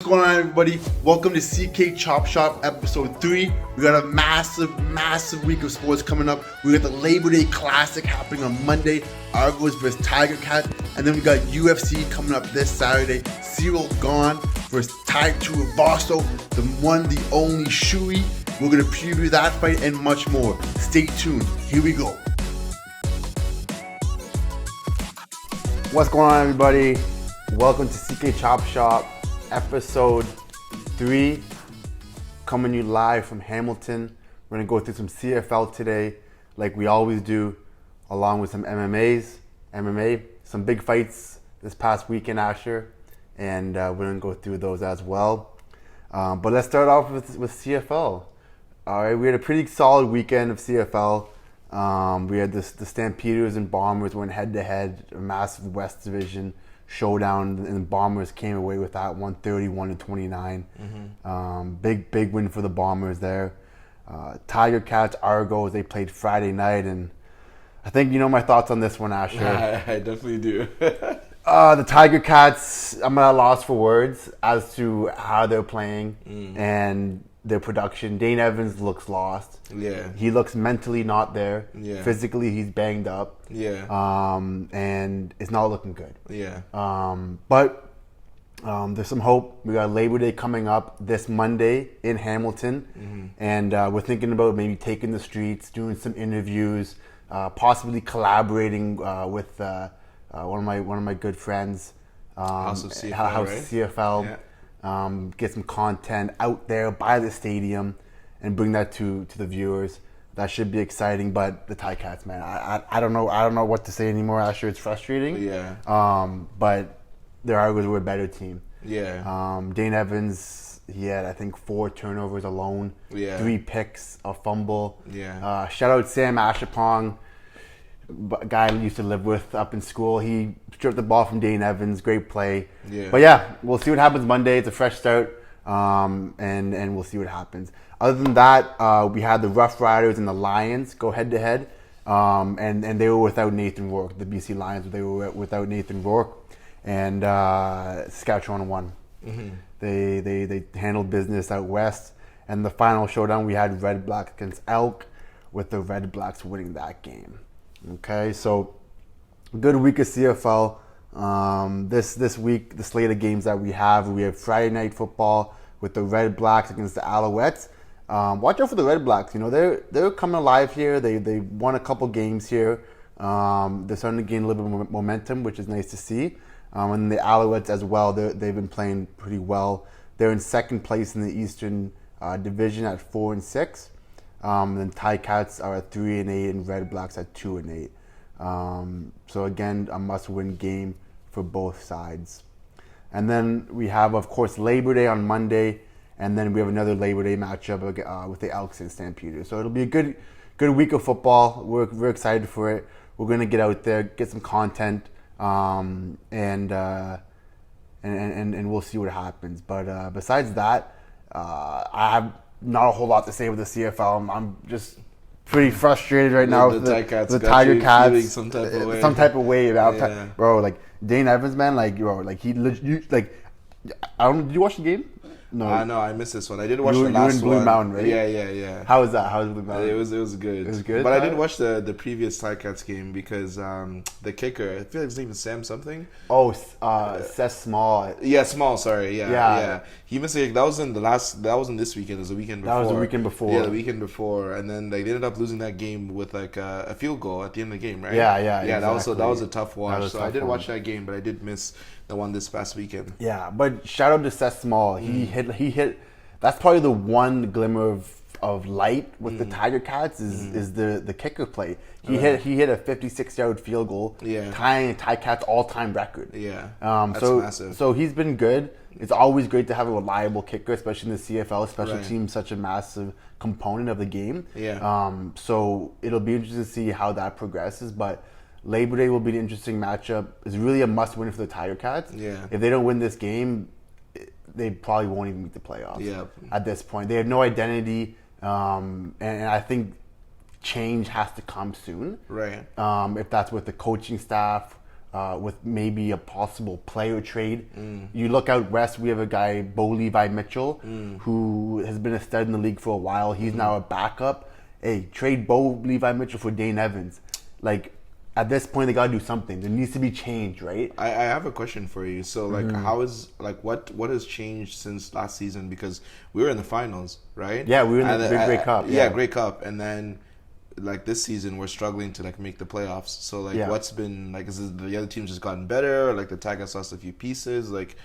What's going on, everybody? Welcome to CK Chop Shop episode 3. We got a massive week of sports coming up. We got the Labor Day Classic happening on Monday, Argos versus Tiger Cats, and then we got UFC coming up this Saturday. Cyril Gane versus Tai Tuivasa, the one, the only Shui. We're gonna preview that fight and much more. Stay tuned. Here we go. What's going on, everybody? Welcome to CK Chop Shop episode 3, coming to you live from Hamilton. We're going to go through some CFL today, like we always do, along with some MMA, some big fights this past weekend, Asher, and we're going to go through those as well. But let's start off with CFL. All right, we had a pretty solid weekend of CFL. We had the Stampeders and Bombers went head-to-head, a massive West Division showdown, and the Bombers came away with that 131-29. Big win for the Bombers there. Tiger Cats, Argos, they played Friday night, and I think you know my thoughts on this one, Asher. I definitely do. The Tiger Cats, I'm at a loss for words as to how they're playing and their production. Dane Evans looks lost. Yeah. He looks mentally not there. Yeah. Physically, he's banged up. Yeah. And it's not looking good. Yeah. But there's some hope. We got Labor Day coming up this Monday in Hamilton. And we're thinking about maybe taking the streets, doing some interviews, possibly collaborating with one of my good friends, House of CFL, House right? CFL. Yeah. Get some content out there by the stadium and bring that to the viewers. That should be exciting. But the Ticats, man, I don't know what to say anymore, Asher. It's frustrating. Yeah. But the Argos were a better team. Yeah. Dane Evans, he had I think 4 turnovers alone. Yeah. 3 picks, a fumble. Yeah. Shout out Sam Ashapong, a guy I used to live with up in school. He stripped the ball from Dane Evans. Great play. Yeah. But yeah, we'll see what happens Monday. It's a fresh start, and we'll see what happens. Other than that, we had the Rough Riders and the Lions go head to head, and they were without Nathan Rourke. The BC Lions, they were without Nathan Rourke, and Saskatchewan won. They handled business out west, and the final showdown we had Red Blacks against Elk, with the Red Blacks winning that game. Okay, so good week of CFL. This week, the slate of games that we have Friday night football with the Red Blacks against the Alouettes. Watch out for the Red Blacks. You know they're coming alive here. They won a couple games here. They're starting to gain a little bit of momentum, which is nice to see. And the Alouettes as well. They've been playing pretty well. They're in second place in the Eastern Division at 4-6. Then Ticats are at 3-8 and Red Blacks at 2-8. So again, a must-win game for both sides. And then we have, of course, Labor Day on Monday, and then we have another Labor Day matchup with the Elks and Stampeders. So it'll be a good week of football. We're excited for it. We're gonna get out there, get some content, and we'll see what happens. But besides that, I have not a whole lot to say with the CFL. I'm just pretty frustrated right now with the Tiger Cats. Some type of way. Some type of way about Yeah. bro. Like Dane Evans, man. Like he like. I don't. Did you watch the game? No. I missed this one. I did watch You the were last in Blue one. Mountain, right? Yeah. How was that? How was Blue Mountain? It was good. It was good? But I did watch the previous Ticats game because the kicker, I feel like his name is Sam something. Oh, Seth Small. Yeah, Small. Sorry. Yeah. Yeah. He missed it. That wasn't this weekend. It was the weekend before. That was the weekend before. Yeah, the weekend before, and then they ended up losing that game with like a field goal at the end of the game, right? Yeah. That Exactly. was a tough watch. So I did one. watch that game, but I did miss the one this past weekend. Yeah, but shout out to Seth Small. He hit. That's probably the one glimmer of light with the Tiger Cats is the kicker play. He hit a 56-yard field goal, tying Ticats all-time record. Yeah, that's massive. So he's been good. It's always great to have a reliable kicker, especially in the CFL. Special Right. teams such a massive component of the game. Yeah. So it'll be interesting to see how that progresses, but Labor Day will be an interesting matchup. It's really a must-win for the Tiger Cats. Yeah. If they don't win this game, they probably won't even make the playoffs. Yeah. At this point, they have no identity, and I think change has to come soon. Right. If that's with the coaching staff with maybe a possible player trade. You look out west, we have a guy, Bo Levi Mitchell, who has been a stud in the league for a while. He's now a backup. Hey, trade Bo Levi Mitchell for Dane Evans. Like, at this point, they got to do something. There needs to be change, right? I have a question for you. So, like, how is, like, what has changed since last season? Because we were in the finals, right? Yeah, we were in the Grey Cup. Yeah, Grey Cup. And then, like, this season, we're struggling to, like, make the playoffs. So, like, what's been, like, is it the other teams just gotten better? Or, like, the Tigers lost a few pieces? Like,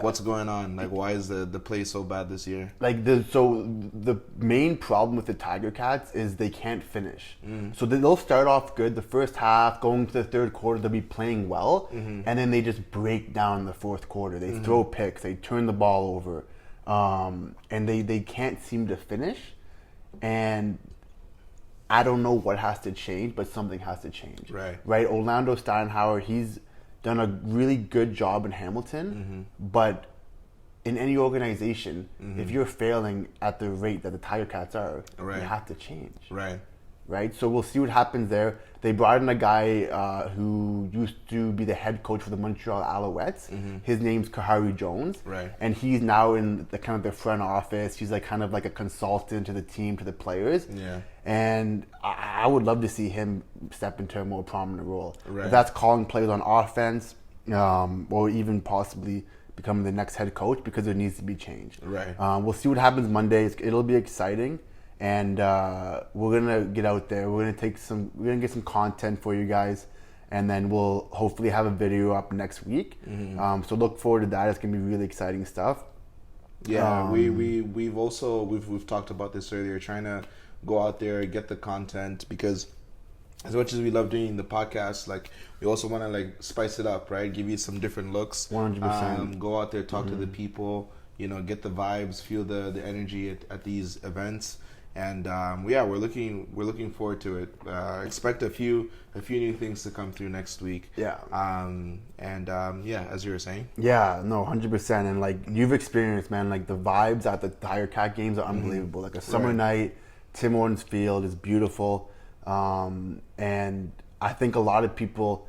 what's going on? Like, why is the play so bad this year? Like, the main problem with the Tiger Cats is they can't finish. So they'll start off good the first half, going to the third quarter, they'll be playing well, and then they just break down in the fourth quarter. They throw picks, they turn the ball over, and they can't seem to finish. And I don't know what has to change, but something has to change. Right? Orlando Steinhauer, he's done a really good job in Hamilton, but in any organization, if you're failing at the rate that the Tiger Cats are, you have to change. Right? So we'll see what happens there. They brought in a guy who used to be the head coach for the Montreal Alouettes. His name's Kahari Jones. And he's now in the kind of the front office. He's like kind of like a consultant to the team, to the players. And I would love to see him step into a more prominent role. If that's calling plays on offense, or even possibly becoming the next head coach, because there needs to be change. We'll see what happens Monday. It'll be exciting. And we're gonna get out there. We're gonna get some content for you guys, and then we'll hopefully have a video up next week. So look forward to that. It's gonna be really exciting stuff. Yeah, we've talked about this earlier. Trying to go out there, get the content, because as much as we love doing the podcast, like, we also want to, like, spice it up, right? Give you some different looks. 100%. Go out there, talk to the people. You know, get the vibes, feel the energy at these events. And we're looking forward to it. Expect a few new things to come through next week. As you were saying. Yeah, no, 100%. And like, you've experienced, man, like, the vibes at the Tiger Cat games are unbelievable. Like, a summer night, Tim Hortons Field is beautiful, and I think a lot of people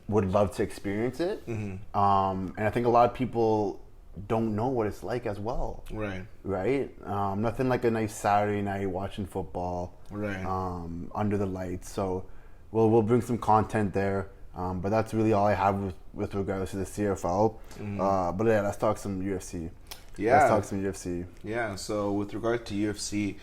would love to experience it. And I think a lot of people don't know what it's like as well. Right? Nothing like a nice Saturday night watching football. Under the lights. So we'll bring some content there. But that's really all I have with regards to the CFL. But yeah, let's talk some UFC. Yeah. So with regard to UFC,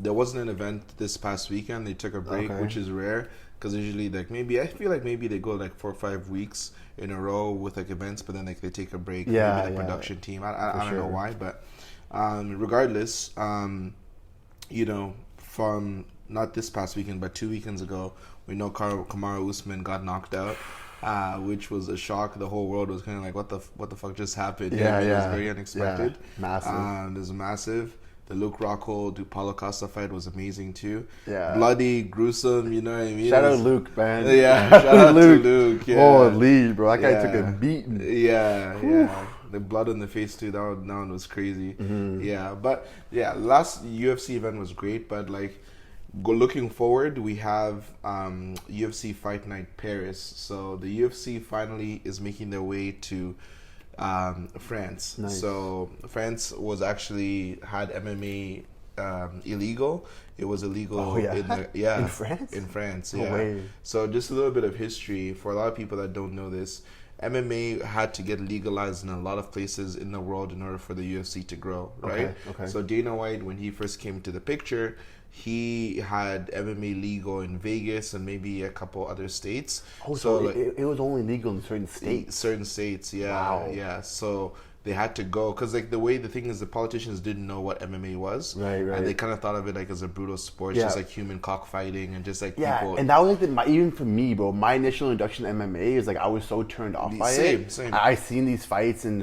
there wasn't an event this past weekend. They took a break, which is rare, because usually, like, I feel like maybe they go like 4 or 5 weeks in a row with, like, events, but then, like, they take a break. Maybe the production team. I don't know why, but regardless, you know, from not this past weekend, but 2 weekends ago, we know Kamaru Usman got knocked out, which was a shock. The whole world was kind of like, what the fuck just happened? It was very unexpected. Massive. It was massive. The Luke Rockhold, Paulo Costa fight was amazing too. Bloody, gruesome, you know what I mean? Shout out Luke, man. Shout out to Luke. Holy, bro, that guy took a beating. The blood on the face too. That one was crazy. But last UFC event was great. But, like, looking forward, we have UFC Fight Night Paris. So the UFC finally is making their way to France. So France was actually had MMA illegal. It was illegal in France. In France, No way. So just a little bit of history for a lot of people that don't know this. MMA had to get legalized in a lot of places in the world in order for the UFC to grow, right? So Dana White, when he first came to the picture, he had MMA legal in Vegas and maybe a couple other states. So it was only legal in certain states? Yeah. So they had to go, because, like, the thing is, the politicians didn't know what MMA was, and they kind of thought of it like as a brutal sport, just like human cockfighting, and just like people. And that was like even for me, bro. My initial introduction to MMA is like, I was so turned off by it. Same. I seen these fights, and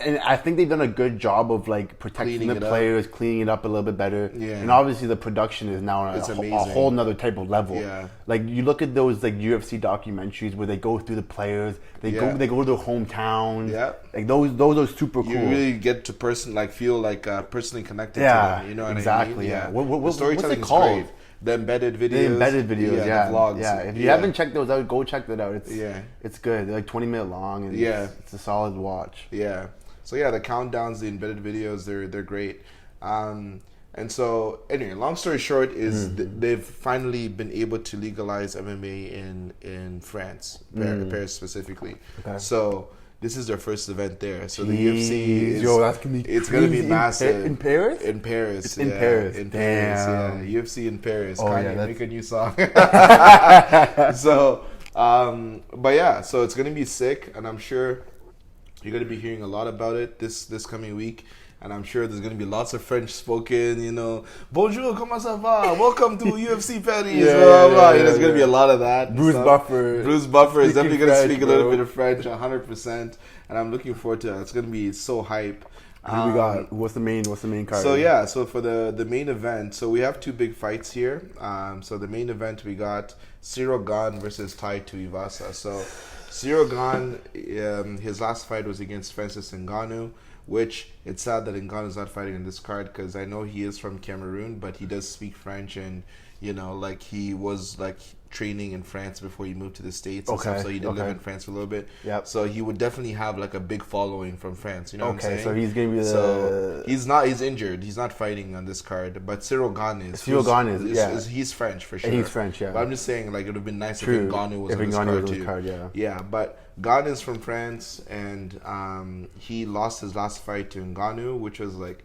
I think they've done a good job of, like, protecting the players, cleaning it up a little bit better. And obviously the production is now on a whole nother type of level. Like, you look at those, like, UFC documentaries where they go through the players, they go to their hometowns. Like, those are super cool. You really get to feel like personally connected to them. You know what I mean? Yeah. What's it storytelling called? is great. the embedded videos. The embedded videos, yeah. The vlogs. Yeah, if you haven't checked those out, go check that out. It's good. They're like 20-minute long, and it's a solid watch. Yeah. So yeah, the countdowns, the embedded videos, they're great. And so anyway, long story short is they've finally been able to legalize MMA in France, Paris specifically. Okay. So this is their first event there. So the UFC is that's gonna be it's gonna be massive in Paris. In Paris, it's in Paris. In Paris, yeah. UFC in Paris. Oh, Kanye, yeah, make a new song. So, but yeah, so it's gonna be sick, and I'm sure you're gonna be hearing a lot about it this coming week. And I'm sure there's going to be lots of French spoken, bonjour, comment ça va? Welcome to UFC Paris. There's going to be a lot of that. Bruce Buffer is definitely going to speak a little bit of French, 100%. And I'm looking forward to it. It's going to be so hype. Who we got? What's the main card? So for the main event, so we have two big fights here. So the main event, we got Cyril Gane versus Tai Tuivasa. So Cyril Gane, his last fight was against Francis Ngannou, which it's sad that Ngannou is not fighting on this card because I know he is from Cameroon, but he does speak French, and like he was like training in France before he moved to the States and stuff, so he did live in France for a little bit. Yep. So he would definitely have like a big following from France, you know what I'm saying? So he's going to be So he's injured. He's not fighting on this card, but Cyril Gane is. He's French for sure. And he's French, yeah. But I'm just saying, like, it would have been nice if Ngannou was on this card too. Yeah, but Gane is from France, and he lost his last fight to Ngannou, which was like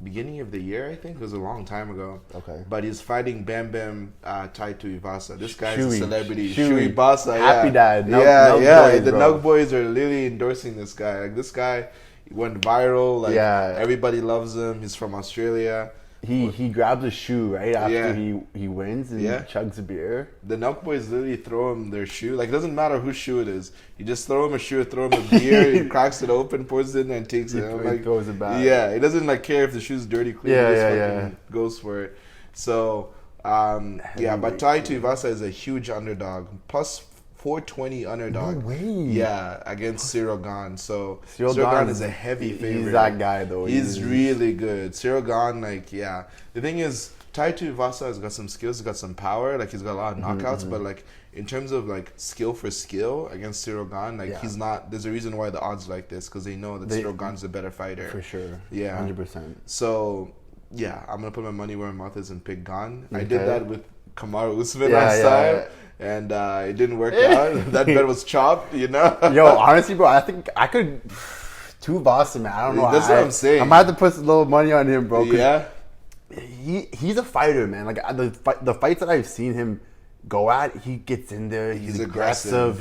beginning of the year, I think. It was a long time ago. Okay. But he's fighting Bam Bam Tai Tuivasa. This guy's a celebrity. Shui Basa. Happy Dad. Boys, the Nug Boys are literally endorsing this guy. Like, this guy went viral. Like, everybody loves him. He's from Australia. He grabs a shoe right after he wins and chugs a beer. The Nug Boys literally throw him their shoe. Like, it doesn't matter whose shoe it is. You just throw him a shoe, throw him a beer, he cracks it open, pours it in there, and takes it. He throws it back. Yeah, he doesn't like care if the shoe's dirty, clean. He goes for it. So, but Tai Tuivasa is a huge underdog. Plus 420 underdog. No way. Yeah, against Cyril Gane. So Cyril Gane is a heavy favorite. He's that guy though. He's really good. Cyril Gane, the thing is, Tai Tuivasa has got some skills, he's got some power, like he's got a lot of knockouts, but like in terms of like skill for skill against Cyril Gane, he's not. There's a reason why the odds like this, because they know that Cyril Gane's a better fighter. For sure. Yeah. 100%. So yeah, I'm gonna put my money where my mouth is and pick Gane. I did that with Kamaru Usman last time. And it didn't work out. That bet was chopped, Yo, honestly, bro, I think I could. Tuivasa, man. I don't know. That's what I'm saying. I might have to put a little money on him, bro. Yeah. He's a fighter, man. Like the fights that I've seen him go at, he gets in there. He's aggressive.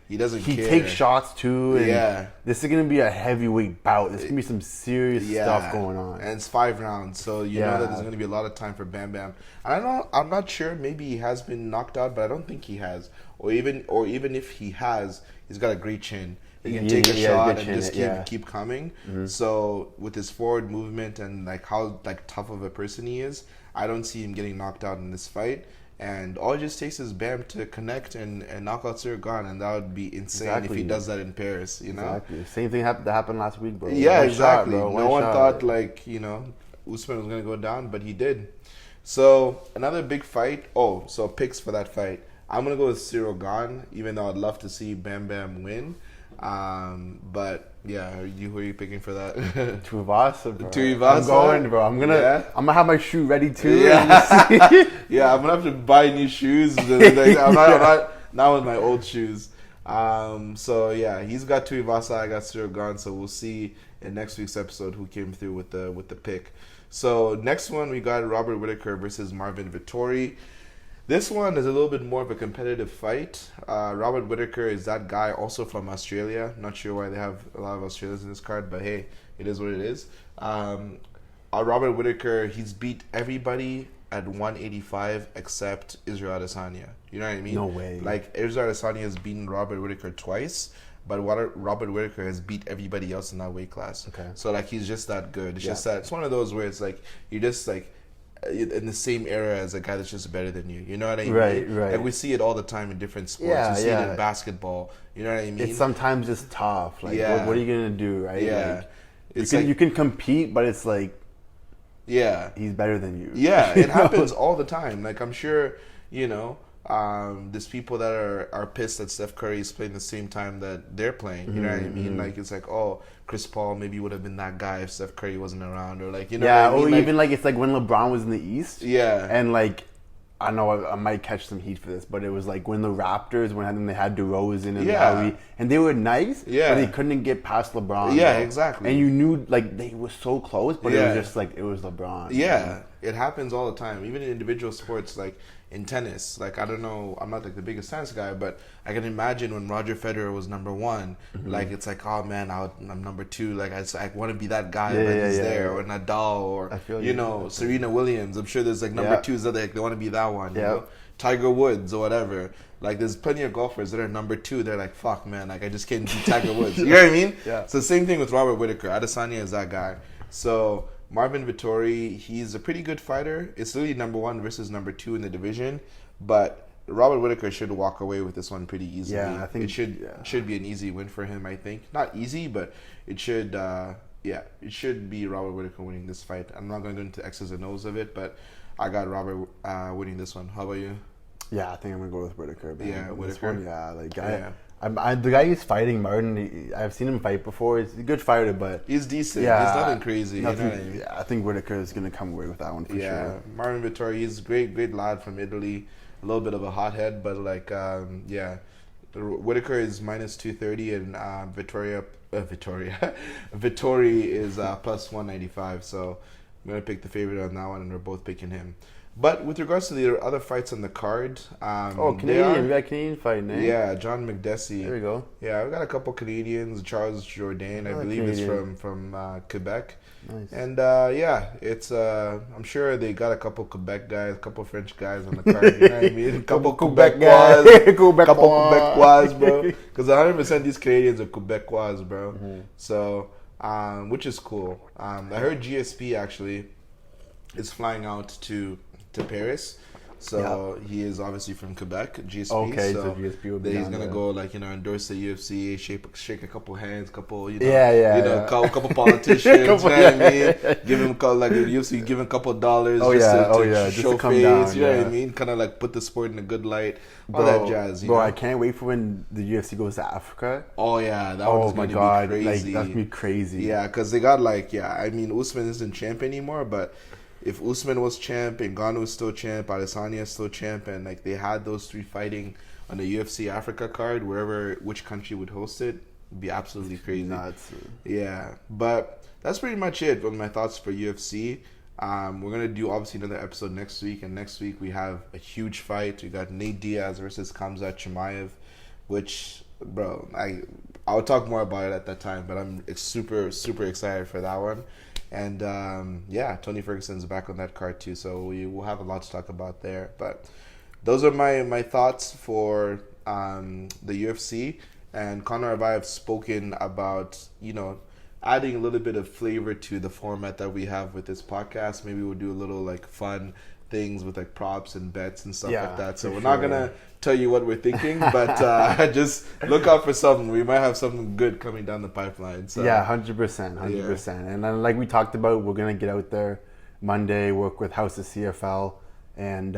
He doesn't care. He takes shots too. And this is gonna be a heavyweight bout. There's gonna be some serious stuff going on. And it's 5 rounds, so you know that there's gonna be a lot of time for Bam Bam. And I'm not sure. Maybe he has been knocked out, but I don't think he has. Or even if he has, he's got a great chin. He can take a shot and just keep coming. Mm-hmm. So with his forward movement and like how like tough of a person he is, I don't see him getting knocked out in this fight. And all it just takes is Bam to connect and knock out Cyril Gane, and that would be insane if he does that in Paris, Exactly. Same thing that happened last week, bro. Yeah, exactly. No one thought like, Usman was going to go down, but he did. So, another big fight. So picks for that fight. I'm going to go with Cyril Gane, even though I'd love to see Bam Bam win. But yeah, who are you picking for that? Tuivasa, bro. Tuivasa? I'm going, bro. I'm gonna have my shoe ready too. Yeah, yeah. I'm gonna have to buy new shoes. I'm not with my old shoes. So yeah, he's got Tuivasa. I got Cyril Gane. So we'll see in next week's episode who came through with the pick. So next one we got Robert Whittaker versus Marvin Vettori. This one is a little bit more of a competitive fight. Robert Whittaker is that guy, also from Australia. Not sure why they have a lot of Australians in this card, but hey, it is what it is. Robert Whittaker, he's beat everybody at 185 except Israel Adesanya. You know what I mean? No way. Like, Israel Adesanya has beaten Robert Whittaker twice, but Robert Whittaker has beat everybody else in that weight class. Okay. So, like, he's just that good. It's just that, it's one of those where it's like, you're just like, in the same era as a guy that's just better than you. You know what I mean? Right. Like, we see it all the time in different sports. We see it in basketball. You know what I mean? It's sometimes just tough. Like, what are you going to do, right? Yeah. Like, you can compete, but it's like, Yeah. he's better than you. Yeah, it You know? happens all the time. Like, I'm sure, there's people that are pissed that Steph Curry is playing the same time that they're playing. You know what I mean? Like, it's like, oh, Chris Paul maybe would have been that guy if Steph Curry wasn't around, or like, you know Yeah, what I mean? or Like, even like it's like when LeBron was in the East. Yeah. And like, I know I might catch some heat for this, but it was like when the Raptors, when they had DeRozan and Yeah. Lowry, and they were nice, Yeah. but they couldn't get past LeBron. Yeah, bro. exactly. And you knew like they were so close, but it Yeah. was just like it was LeBron. Yeah, it happens all the time. Even in individual sports, like in tennis. Like, I don't know, I'm not like the biggest tennis guy, but I can imagine when Roger Federer was number one, like it's like, oh man, I'm number two. Like I want to be that guy that is there, or Nadal, or Serena Williams. I'm sure there's like number twos that they want to be that one. You know? Tiger Woods or whatever. Like, there's plenty of golfers that are number two. They're like, fuck, man, like I just can't beat Tiger Woods. You know what I mean? Yeah. So same thing with Robert Whittaker. Adesanya is that guy. So Marvin Vettori, he's a pretty good fighter. It's really number one versus number two in the division, but Robert Whittaker should walk away with this one pretty easily. Yeah, I think it should be an easy win for him. I think not easy, but it should. It should be Robert Whittaker winning this fight. I'm not going to go into X's and O's of it, but I got Robert winning this one. How about you? Yeah, I think I'm gonna go with Whittaker. Man. Yeah, This Whittaker? one, yeah, like Yeah. the guy he's fighting, Martin. I've seen him fight before. He's a good fighter, but He's decent. yeah, He's nothing crazy. nothing- You know what I mean? Yeah, I think Whittaker is gonna come away with that one for sure. Marvin Vettori, he's a great lad from Italy. A little bit of a hothead, but like, Whittaker is minus 230, and Vettori is plus 195. So I'm gonna pick the favorite on that one, and we're both picking him. But with regards to the other fights on the card, Canadian. We got a Canadian fight, eh? Yeah, John McDessie. There we go. Yeah, we got a couple Canadians. Charles Jourdain, I believe, is from Quebec. Nice. And it's I'm sure they got a couple Quebec guys, a couple French guys on the card. You know what I mean? A couple Quebec Quebecois, guys. couple Quebecois, bro. Because 100% these Canadians are Quebecois, bro. Mm-hmm. So, which is cool. I heard GSP actually is flying out to Paris. So he is obviously from Quebec, GSP. Okay, so GSP will be he's down gonna there. go endorse the UFC, shake a couple hands, couple couple politicians. You know what I mean? Give him like the UFC, give him a couple dollars. Just show to come face. down, you know what I mean? Kind of like put the sport in a good light. All that jazz. You know? I can't wait for when the UFC goes to Africa. Oh yeah, that one's my gonna god, be crazy. like that's gonna be crazy. Yeah, because they got I mean, Usman isn't champ anymore, but if Usman was champ, Ngannou was still champ, Adesanya is still champ, and like they had those three fighting on the UFC Africa card, which country would host it, would be absolutely crazy. Nuts. Yeah, but that's pretty much it with my thoughts for UFC. We're gonna do obviously another episode next week, and next week we have a huge fight. We got Nate Diaz versus Khamzat Chimaev, which, bro, I'll talk more about it at that time, but I'm super excited for that one. And Tony Ferguson's back on that card too, so we will have a lot to talk about there. But those are my thoughts for the UFC. And Connor and I have spoken about, adding a little bit of flavor to the format that we have with this podcast. Maybe we'll do a little like fun things with like props and bets and stuff like that. So we're not gonna tell you what we're thinking, but just look out for something. We might have something good coming down the pipeline. So 100%. And then, like we talked about, we're gonna get out there Monday, work with House of CFL, and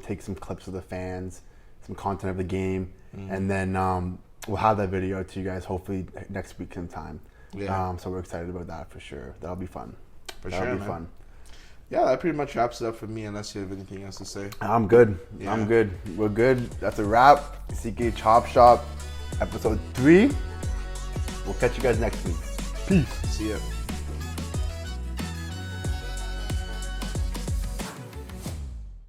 take some clips of the fans, some content of the game, and then we'll have that video to you guys hopefully next week sometime. So we're excited about that for sure. That'll be fun. That'll be fun. Yeah, that pretty much wraps it up for me, unless you have anything else to say. I'm good. Yeah. I'm good. We're good. That's a wrap. CK Chop Shop, episode 3. We'll catch you guys next week. Peace. See ya.